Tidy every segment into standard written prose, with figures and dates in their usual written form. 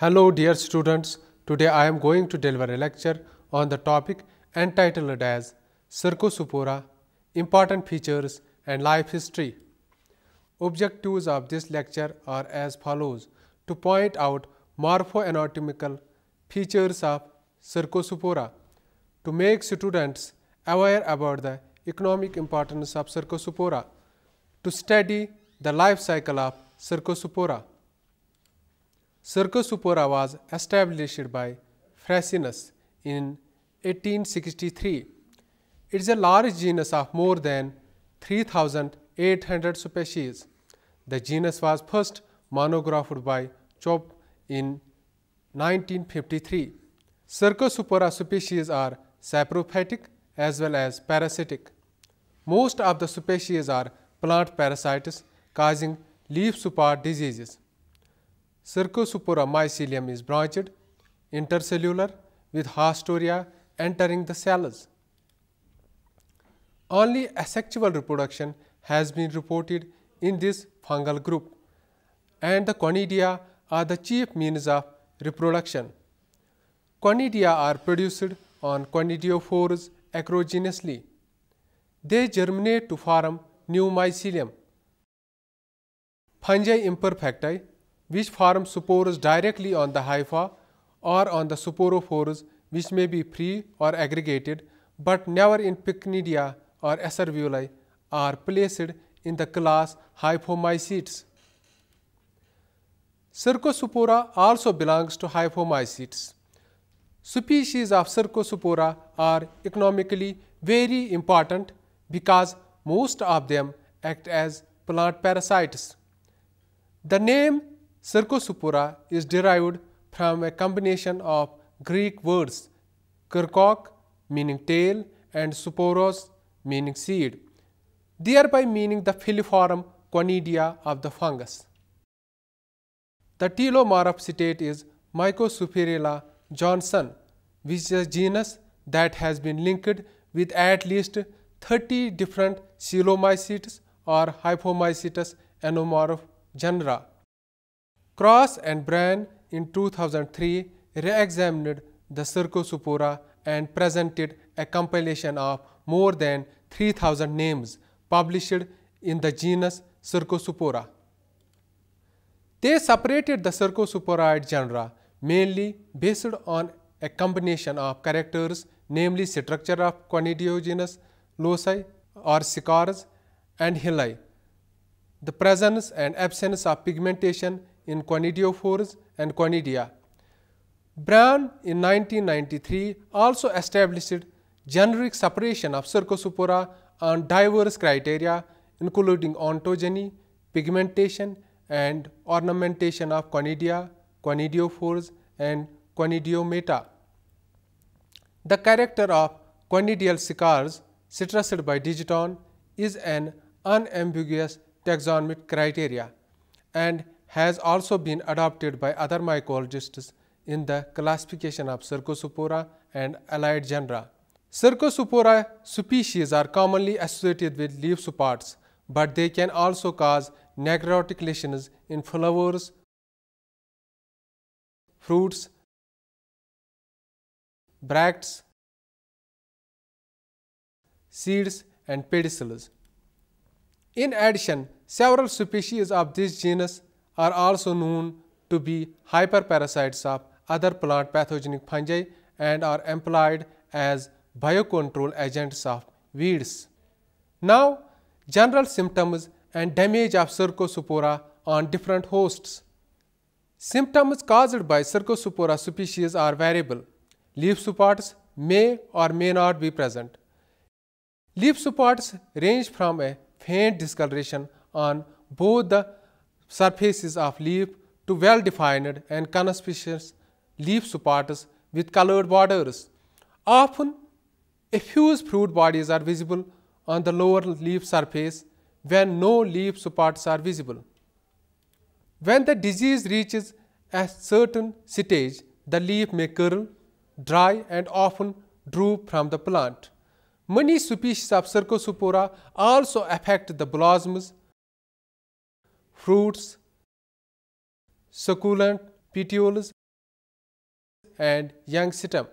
Hello dear students, today I am going to deliver a lecture on the topic entitled as Cercospora, Important Features and Life History. Objectives of this lecture are as follows: to point out morpho-anatomical features of Cercospora, to make students aware about the economic importance of Cercospora, to study the life cycle of Cercospora. Cercospora was established by Frasinus in 1863. It is a large genus of more than 3,800 species. The genus was first monographed by Chope in 1953. Cercospora species are saprophytic as well as parasitic. Most of the species are plant parasites causing leaf spot diseases. Cercospora mycelium is branched, intercellular, with haustoria entering the cells. Only asexual reproduction has been reported in this fungal group, and the conidia are the chief means of reproduction. Conidia are produced on conidiophores acrogenously. They germinate to form new mycelium. Fungi imperfecti, which form spores directly on the hypha or on the sporophores, which may be free or aggregated, but never in pycnidia or acervuli, are placed in the class Hyphomycetes. Cercospora also belongs to Hyphomycetes. Species of Cercospora are economically very important because most of them act as plant parasites. The name Cercospora is derived from a combination of Greek words kerkok meaning tail and sporos meaning seed, thereby meaning the filiform conidia of the fungus. The telomorph state is Mycosphaerella Johnson, which is a genus that has been linked with at least 30 different Coelomycetes or Hyphomycetes anomorph genera. Cross and Bryan in 2003 re-examined the Cercospora and presented a compilation of more than 3,000 names published in the genus Cercospora. They separated the Cercosporoid genera mainly based on a combination of characters, namely structure of conidiogenous loci or scars and hilli, the presence and absence of pigmentation in conidiophores and conidia. Bryan in 1993 also established generic separation of Cercospora on diverse criteria including ontogeny, pigmentation, and ornamentation of conidia, conidiophores, and conidiomata. The character of conidial scars stressed by Digiton is an unambiguous taxonomic criteria and has also been adopted by other mycologists in the classification of Cercospora and allied genera. Cercospora species are commonly associated with leaf spots, but they can also cause necrotic lesions in flowers, fruits, bracts, seeds, and pedicels. In addition, several species of this genus are also known to be hyperparasites of other plant pathogenic fungi and are employed as biocontrol agents of weeds. Now, general symptoms and damage of Cercospora on different hosts. Symptoms caused by Cercospora species are variable. Leaf spots may or may not be present. Leaf spots range from a faint discoloration on both the surfaces of leaf to well-defined and conspicuous leaf spots with colored borders. Often, effuse fruit bodies are visible on the lower leaf surface when no leaf spots are visible. When the disease reaches a certain stage, the leaf may curl, dry, and often droop from the plant. Many species of Cercospora also affect the blossoms, fruits, succulent petioles, and young stem.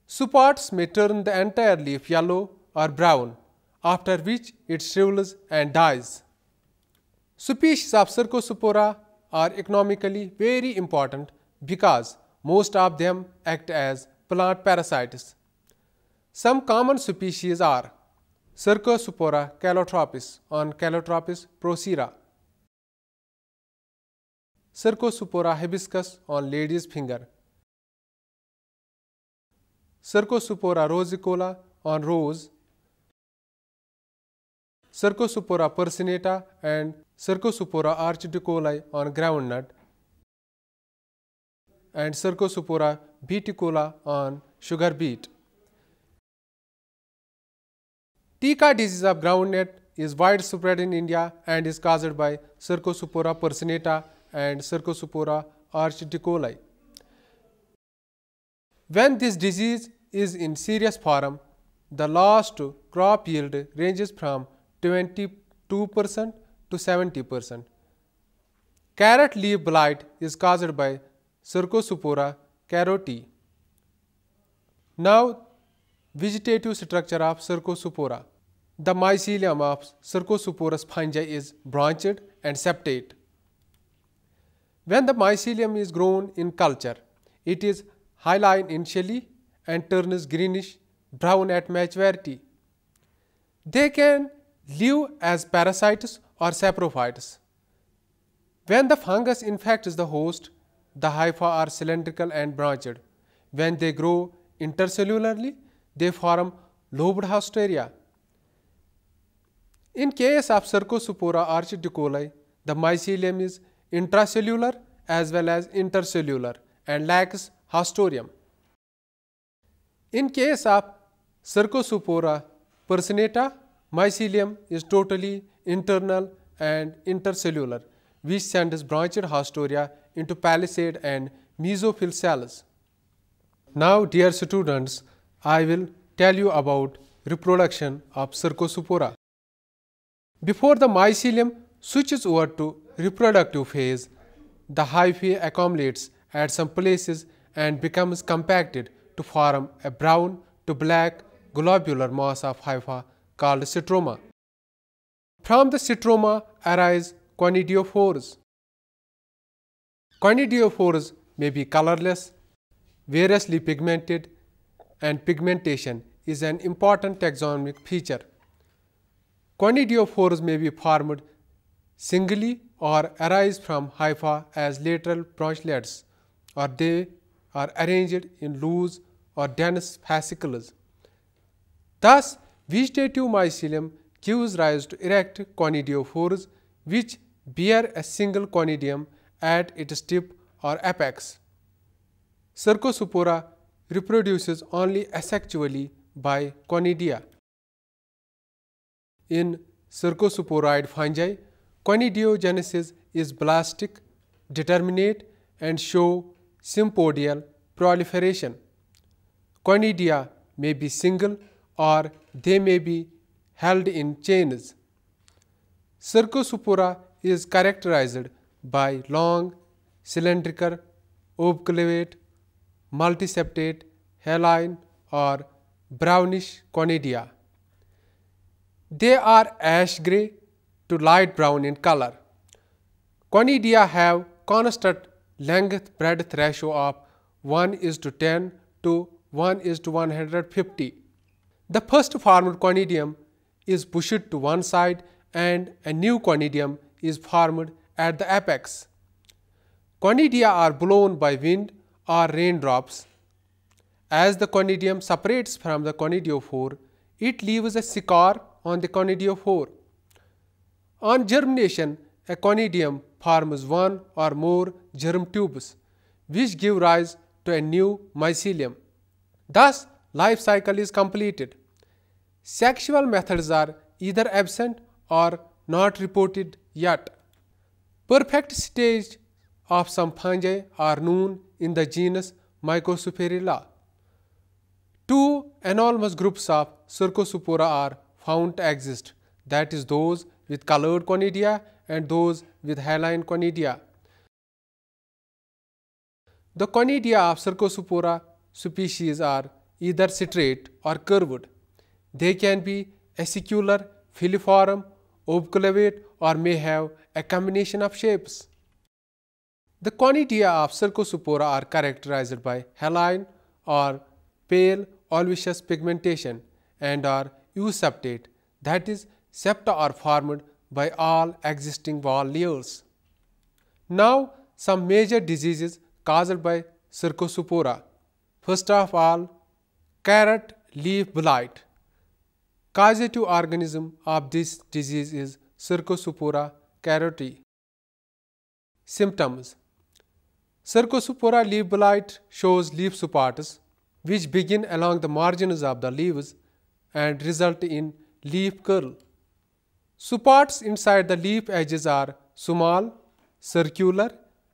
Spots may turn the entire leaf yellow or brown, after which it shrivels and dies. Species of Cercospora are economically very important because most of them act as plant parasites. Some common species are Cercospora calotropis on Calotropis procera, Cercospora hibiscus on lady's finger, Cercospora rosicola on rose, Cercospora personata and Cercospora archidicoli on groundnut, and Cercospora beticola on sugar beet. Tika disease of groundnut is widespread in India and is caused by Cercospora personata and Cercospora archidicoli. When this disease is in serious form, the loss to crop yield ranges from 22% to 70%. Carrot leaf blight is caused by Cercospora caroti. Now, vegetative structure of Cercospora. The mycelium of Cercosporous fungi is branched and septate. When the mycelium is grown in culture, it is hyaline initially and turns greenish brown at maturity. They can live as parasites or saprophytes. When the fungus infects the host, the hypha are cylindrical and branched. When they grow intercellularly, they form lobed hausteria. In case of Cercospora archidicoli, the mycelium is intracellular as well as intercellular and lacks haustorium. In case of Cercospora personata, mycelium is totally internal and intercellular, which sends branched haustoria into palisade and mesophyll cells. Now, dear students, I will tell you about reproduction of Cercospora. Before the mycelium switches over to reproductive phase, the hyphae accumulates at some places and becomes compacted to form a brown to black globular mass of hypha called stroma. From the stroma arise conidiophores. Conidiophores may be colorless, variously pigmented, and pigmentation is an important taxonomic feature. Conidiophores may be formed singly or arise from hypha as lateral branchlets, or they are arranged in loose or dense fascicles. Thus, vegetative mycelium gives rise to erect conidiophores which bear a single conidium at its tip or apex. Cercospora reproduces only asexually by conidia. In cercosporoid fungi, conidiogenesis is blastic, determinate, and show sympodial proliferation. Conidia may be single or they may be held in chains. Cercospora is characterized by long, cylindrical, obovate, multiseptate, hyaline, or brownish conidia. They are ash gray to light brown in color. Conidia have constant length-breadth ratio of 1:10 to 1:150. The first formed conidium is pushed to one side and a new conidium is formed at the apex. Conidia are blown by wind or raindrops. As the conidium separates from the conidiophore, it leaves a scar on the conidiophore. On germination, a conidium forms one or more germ tubes, which give rise to a new mycelium. Thus, life cycle is completed. Sexual methods are either absent or not reported yet. Perfect stage of some fungi are known in the genus Mycosphaerella. Two anomalous groups of Cercospora are found to exist, that is, those with colored conidia and those with hyaline conidia. The conidia of Cercospora species are either straight or curved. They can be acicular, filiform, obiclavate, or may have a combination of shapes. The conidia of Cercospora are characterized by haline or pale oliveous pigmentation and are euseptate, that is, septa are formed by all existing wall layers. Now, some major diseases caused by Cercospora. First of all, carrot leaf blight. Causative organism of this disease is Cercospora caryotae. Symptoms: Cercospora leaf blight shows leaf spots which begin along the margins of the leaves and result in leaf curl. Spots inside the leaf edges are small, circular,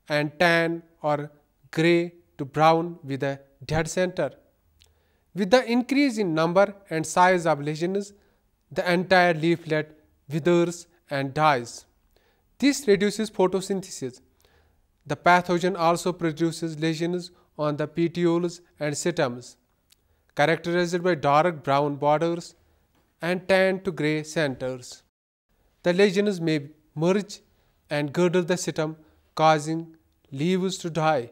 and tan or gray to brown with a dead center. With the increase in number and size of lesions, the entire leaflet withers and dies. This reduces photosynthesis. The pathogen also produces lesions on the petioles and stems, characterized by dark brown borders and tan to gray centers. The lesions may merge and girdle the stem, causing leaves to die.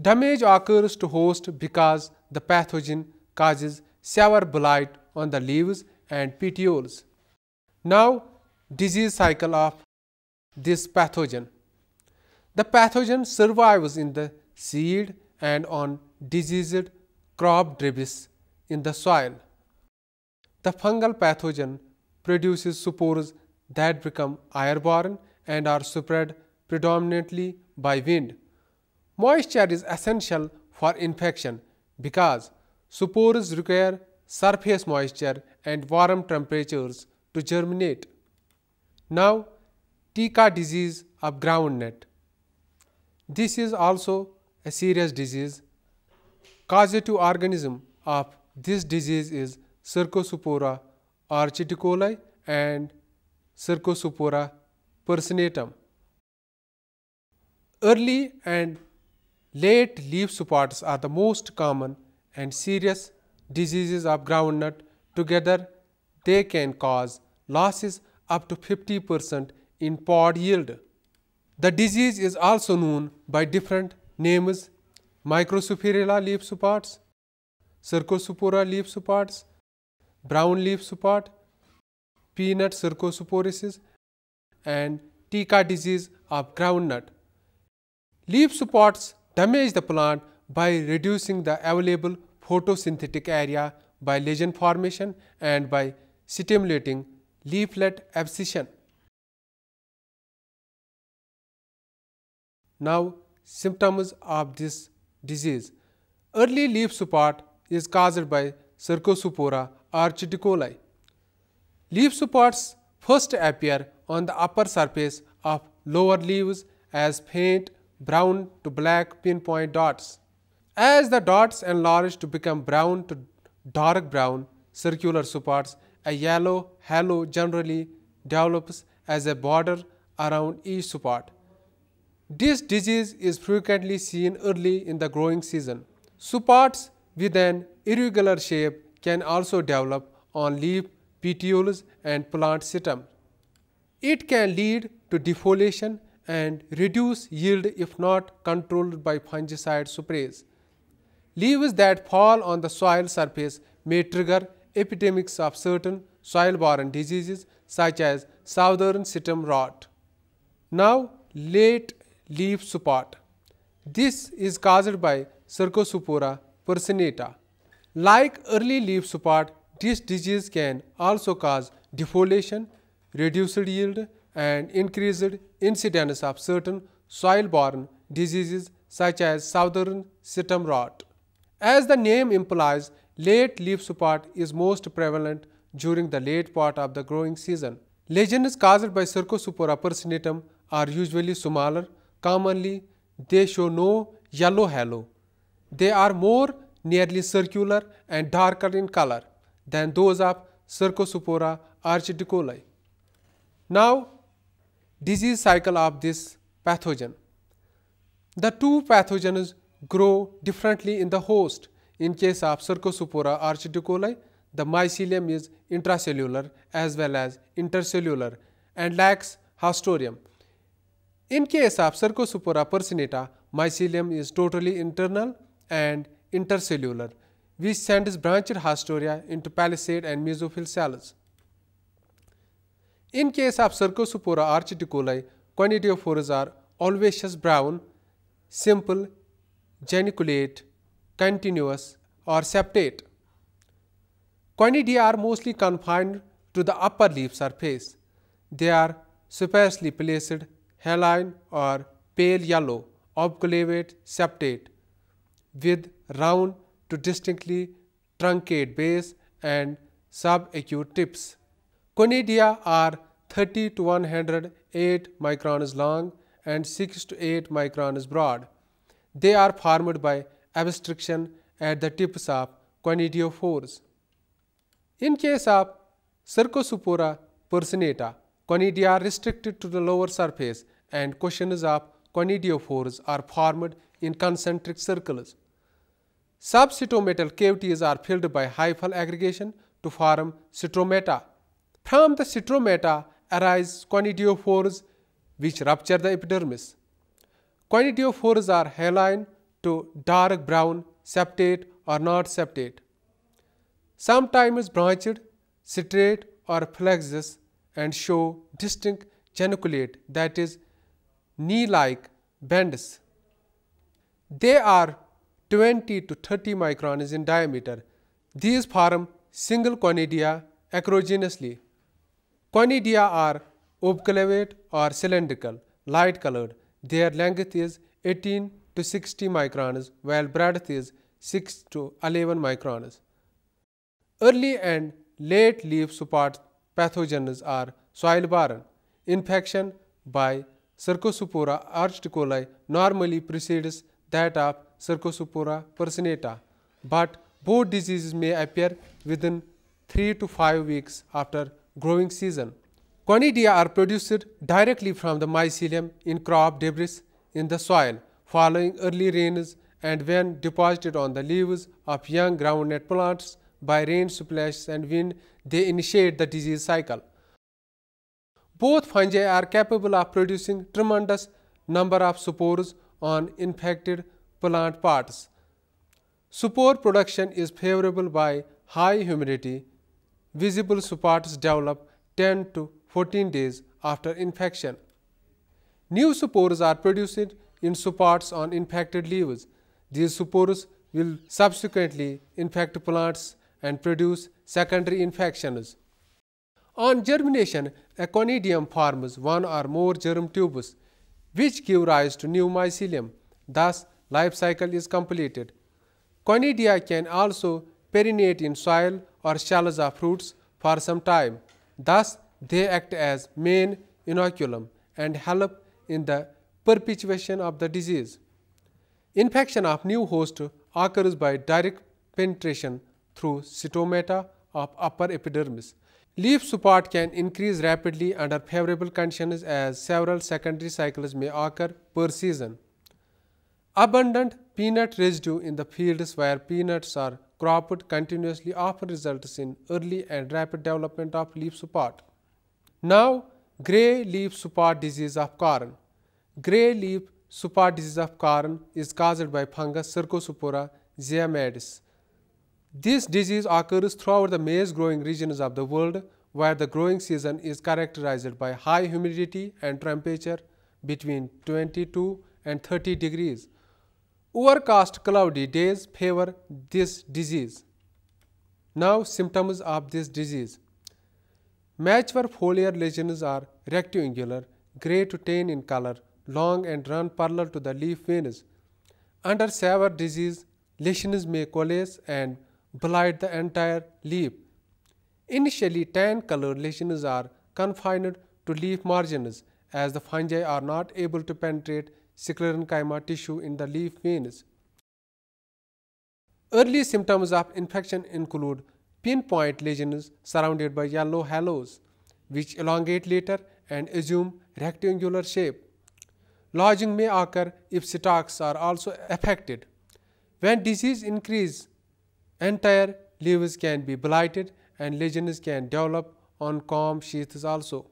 Damage occurs to host because the pathogen causes severe blight on the leaves and petioles. Now, disease cycle of this pathogen. The pathogen survives in the seed and on diseased crop debris in the soil. The fungal pathogen produces spores that become airborne and are spread predominantly by wind. Moisture is essential for infection because spores require surface moisture and warm temperatures to germinate. Now, Tika disease of groundnut. This is also a serious disease. Causative organism of this disease is Cercospora orchiticoli and Cercospora persinatum. Early and late leaf spots are the most common and serious diseases of groundnut. Together, they can cause losses up to 50% in pod yield. The disease is also known by different names: Microsphaerella leaf spots, Cercospora leaf spots, brown leaf spot, peanut cercosporosis, and Tika disease of groundnut. Leaf spots damage the plant by reducing the available photosynthetic area by lesion formation and by stimulating leaflet abscission. Now, symptoms of this disease. Early leaf spot is caused by Cercospora orchiticoli. Leaf spots first appear on the upper surface of lower leaves as faint brown to black pinpoint dots. As the dots enlarge to become brown to dark brown circular spots, a yellow halo generally develops as a border around each spot. This disease is frequently seen early in the growing season. Spots with an irregular shape can also develop on leaf petioles and plant stem. It can lead to defoliation and reduce yield if not controlled by fungicide sprays. Leaves that fall on the soil surface may trigger epidemics of certain soil-borne diseases such as southern stem rot. Now, late leaf spot. This is caused by Cercospora persinata. Like early leaf spot, this disease can also cause defoliation, reduced yield, and increased incidence of certain soil-borne diseases such as southern stem rot. As the name implies, late leaf spot is most prevalent during the late part of the growing season. Lesions caused by Cercospora persinatum are usually smaller. Commonly, they show no yellow halo. They are more nearly circular and darker in color than those of Cercospora orchiticoli. Now, disease cycle of this pathogen. The two pathogens grow differently in the host. In case of Cercospora archidicola, the mycelium is intracellular as well as intercellular and lacks haustorium. In case of Cercospora personata, mycelium is totally internal and intercellular, which sends branched haustoria into palisade and mesophyll cells. In case of Cercospora archidicola, conidiophores are olivaceous brown, simple, geniculate, continuous, or septate. Conidia are mostly confined to the upper leaf surface. They are sparsely placed, haline or pale yellow, obculavate septate, with round to distinctly truncate base and subacute tips. Conidia are 30 to 108 microns long and 6 to 8 microns broad. They are formed by abstraction at the tips of conidiophores. In case of Cercospora personata, conidia are restricted to the lower surface and cushions of conidiophores are formed in concentric circles. Subcytomatal cavities are filled by hyphal aggregation to form cytomata. From the cytomata arise conidiophores which rupture the epidermis. Conidiophores are haline to dark brown, septate or not septate. Sometimes branched, straight or flexus and show distinct geniculate, that is, knee-like bends. They are 20 to 30 microns in diameter. These form single conidia acrogenously. Conidia are obculavate or cylindrical, light colored. Their length is 18 to 60 microns, while breadth is 6 to 11 microns. Early and late leaf support pathogens are soil-borne. Infection by Cercospora archidicola normally precedes that of Cercospora personata, but both diseases may appear within 3 to 5 weeks after growing season. Conidia are produced directly from the mycelium in crop debris in the soil following early rains and when deposited on the leaves of young groundnut plants by rain splashes and wind, they initiate the disease cycle. Both fungi are capable of producing tremendous number of spores on infected plant parts. Spore production is favorable by high humidity. Visible spores develop 10 to 14 days after infection. New spores are produced in spots on infected leaves. These spores will subsequently infect plants and produce secondary infections. On germination, a conidium forms one or more germ tubes, which give rise to new mycelium. Thus, life cycle is completed. Conidia can also perennate in soil or shells of fruits for some time. Thus, they act as main inoculum and help in the perpetuation of the disease. Infection of new host occurs by direct penetration through cytomata of upper epidermis. Leaf support can increase rapidly under favorable conditions as several secondary cycles may occur per season. Abundant peanut residue in the fields where peanuts are cropped continuously often results in early and rapid development of leaf spot. Now, grey leaf spot disease of corn. Grey leaf spot disease of corn is caused by fungus Cercospora zeamadis. This disease occurs throughout the maize growing regions of the world where the growing season is characterized by high humidity and temperature between 22 and 30 degrees. Overcast cloudy days favor this disease. Now, symptoms of this disease. Mature foliar lesions are rectangular, grey to tan in color, long and run parallel to the leaf veins. Under severe disease, lesions may coalesce and blight the entire leaf. Initially, tan-colored lesions are confined to leaf margins as the fungi are not able to penetrate sclerenchyma tissue in the leaf veins. Early symptoms of infection include pinpoint lesions surrounded by yellow halos, which elongate later and assume rectangular shape. Lodging may occur if stalks are also affected. When disease increases, entire leaves can be blighted and lesions can develop on comb sheaths also.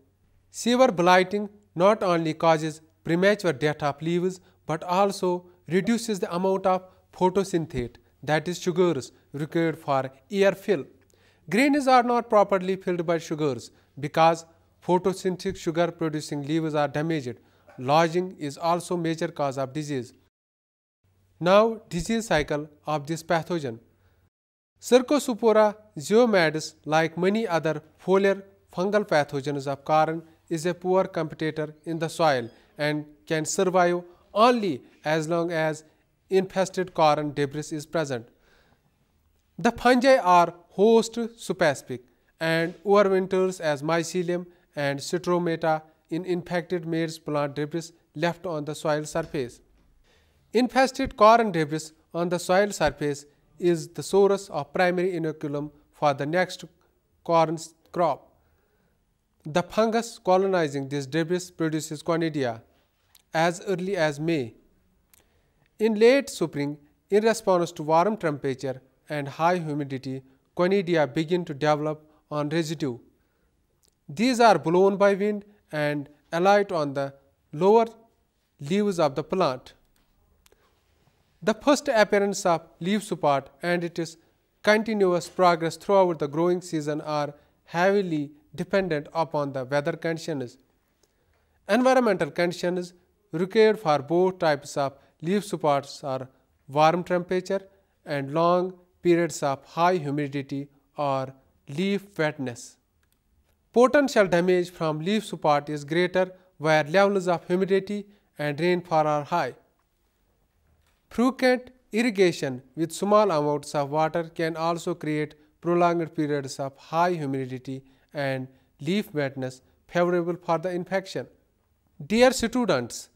Severe blighting not only causes premature death of leaves but also reduces the amount of photosynthate, that is sugars, required for air fill. Grains are not properly filled by sugars because photosynthetic sugar producing leaves are damaged. Lodging is also major cause of disease. Now, disease cycle of this pathogen. Cercospora geomatis, like many other foliar fungal pathogens of corn, is a poor competitor in the soil and can survive only as long as infested corn debris is present. The fungi are host specific and overwinters as mycelium and stromata in infected maize plant debris left on the soil surface. Infested corn debris on the soil surface is the source of primary inoculum for the next corn crop. The fungus colonizing this debris produces conidia as early as May. In late spring, in response to warm temperature and high humidity, conidia begin to develop on residue. These are blown by wind and alight on the lower leaves of the plant. The first appearance of leaf spot and its continuous progress throughout the growing season are heavily dependent upon the weather conditions. Environmental conditions required for both types of leaf spots are warm temperature and long periods of high humidity or leaf wetness. Potential damage from leaf spot is greater where levels of humidity and rainfall are high. Frequent irrigation with small amounts of water can also create prolonged periods of high humidity and leaf wetness favorable for the infection. Dear students,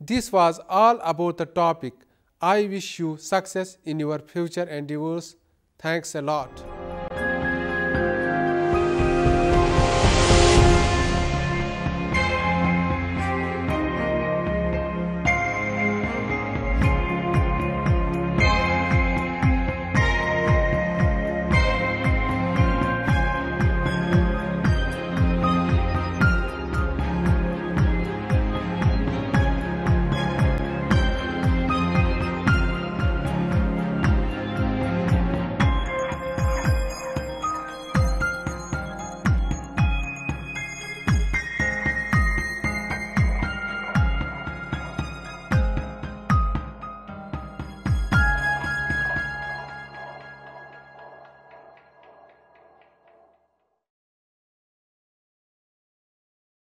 this was all about the topic. I wish you success in your future endeavors. Thanks a lot.